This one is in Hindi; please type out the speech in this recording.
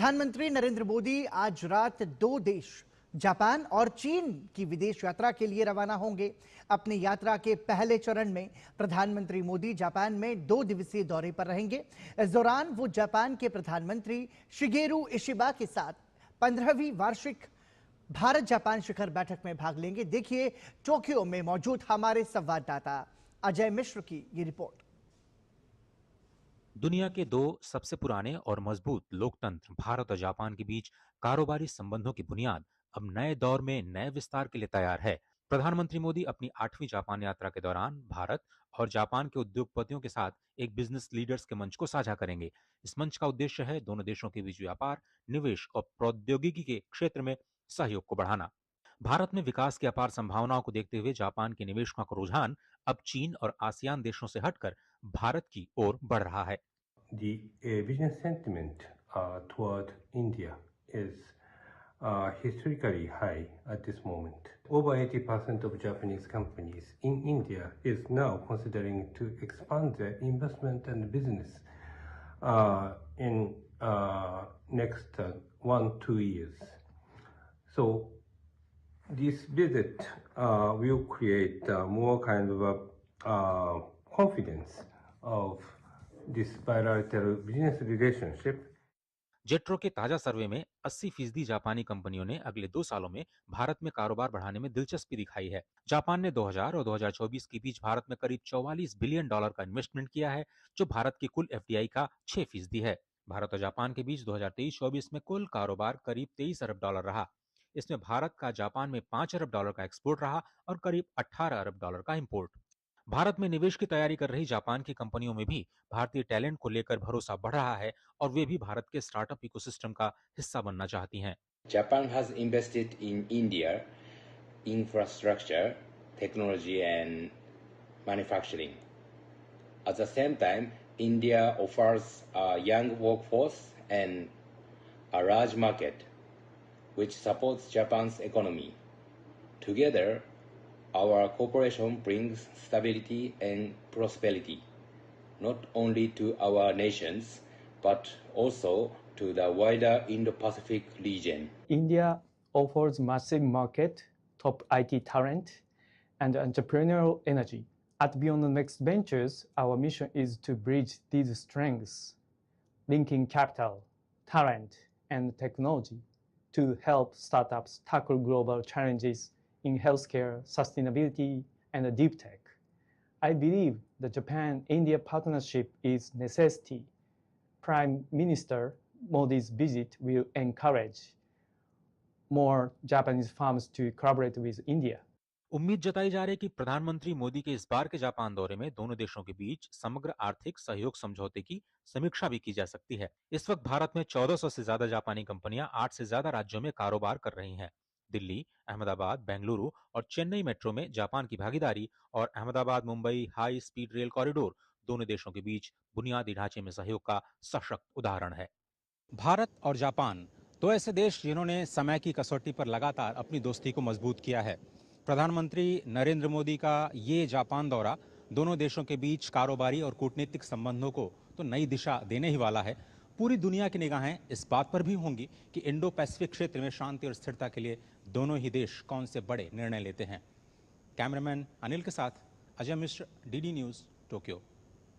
प्रधानमंत्री नरेंद्र मोदी आज रात दो देश जापान और चीन की विदेश यात्रा के लिए रवाना होंगे। अपनी यात्रा के पहले चरण में प्रधानमंत्री मोदी जापान में 2 दिवसीय दौरे पर रहेंगे। इस दौरान वो जापान के प्रधानमंत्री शिगेरू इशिबा के साथ 15वीं वार्षिक भारत जापान शिखर बैठक में भाग लेंगे। देखिए टोक्यो में मौजूद हमारे संवाददाता अजय मिश्र की ये रिपोर्ट। दुनिया के दो सबसे पुराने और मजबूत लोकतंत्र भारत और जापान के बीच कारोबारी संबंधों की बुनियाद अब नए दौर में नए विस्तार के लिए तैयार है। प्रधानमंत्री मोदी अपनी 8वीं जापान यात्रा के दौरान भारत और जापान के उद्योगपतियों के साथ एक बिजनेस लीडर्स के मंच को साझा करेंगे। इस मंच का उद्देश्य है दोनों देशों के बीच व्यापार, निवेश और प्रौद्योगिकी के क्षेत्र में सहयोग को बढ़ाना। भारत में विकास की अपार संभावनाओं को देखते हुए जापान के निवेशकों का रुझान अब चीन और आसियान देशों से हटकर भारत की ओर बढ़ रहा है। The business sentiment toward India is historically high at this moment. Over 80% of Japanese companies in India is now considering to expand their investment and business in next 1-2 years. So this visit will create more kind of confidence of this bilateral business relationship. JETRO के ताजा सर्वे में 80% जापानी कंपनियों ने अगले 2 सालों में भारत में कारोबार बढ़ाने में दिलचस्पी दिखाई है। जापान ने 2000 और 2024 के बीच भारत में करीब $44 बिलियन का इन्वेस्टमेंट किया है, जो भारत की कुल एफडीआई का 6% है। भारत और जापान के बीच 2023-24 में कुल कारोबार करीब $23 अरब रहा। इसमें भारत का जापान में $5 अरब का एक्सपोर्ट रहा और करीब $18 अरब का इंपोर्ट। भारत में निवेश की तैयारी कर रही जापान की कंपनियों में भी भारतीय टैलेंट को लेकर भरोसा बढ़ रहा है और वे भी भारत के स्टार्टअप इकोसिस्टम का हिस्सा बनना चाहती हैं। Japan has invested in India infrastructure, technology and manufacturing. At the same time, India offers a young workforce and a large market which supports Japan's economy. Together, our cooperation brings stability and prosperity, not only to our nations, but also to the wider Indo-Pacific region. India offers massive market, top IT talent, and entrepreneurial energy. At Beyond the Next Ventures, our mission is to bridge these strengths, linking capital, talent, and technology to help startups tackle global challenges in healthcare, sustainability, and deep tech. I believe the Japan-India partnership is necessity. Prime Minister Modi's visit will encourage more Japanese firms to collaborate with India. उम्मीद जताई जा रही है कि प्रधानमंत्री मोदी के इस बार के जापान दौरे में दोनों देशों के बीच समग्र आर्थिक सहयोग समझौते की समीक्षा भी की जा सकती है। इस वक्त भारत में 1400 से ज्यादा जापानी कंपनियां 8 से ज्यादा राज्यों में कारोबार कर रही हैं। दिल्ली, अहमदाबाद, बेंगलुरु और चेन्नई मेट्रो में जापान की भागीदारी और Ahmedabad Mumbai high speed rail corridor दोनों देशों के बीच बुनियादी ढांचे में सहयोग का सशक्त उदाहरण है। भारत और जापान दो ऐसे देश जिन्होंने समय की कसौटी पर लगातार अपनी दोस्ती को मजबूत किया है। प्रधानमंत्री नरेंद्र मोदी का ये जापान दौरा दोनों देशों के बीच कारोबारी और कूटनीतिक संबंधों को तो नई दिशा देने ही वाला है। पूरी दुनिया की निगाहें इस बात पर भी होंगी कि इंडो पैसिफिक क्षेत्र में शांति और स्थिरता के लिए दोनों ही देश कौन से बड़े निर्णय लेते हैं। कैमरामैन अनिल के साथ Ajay Mishra, DD news, Tokyo.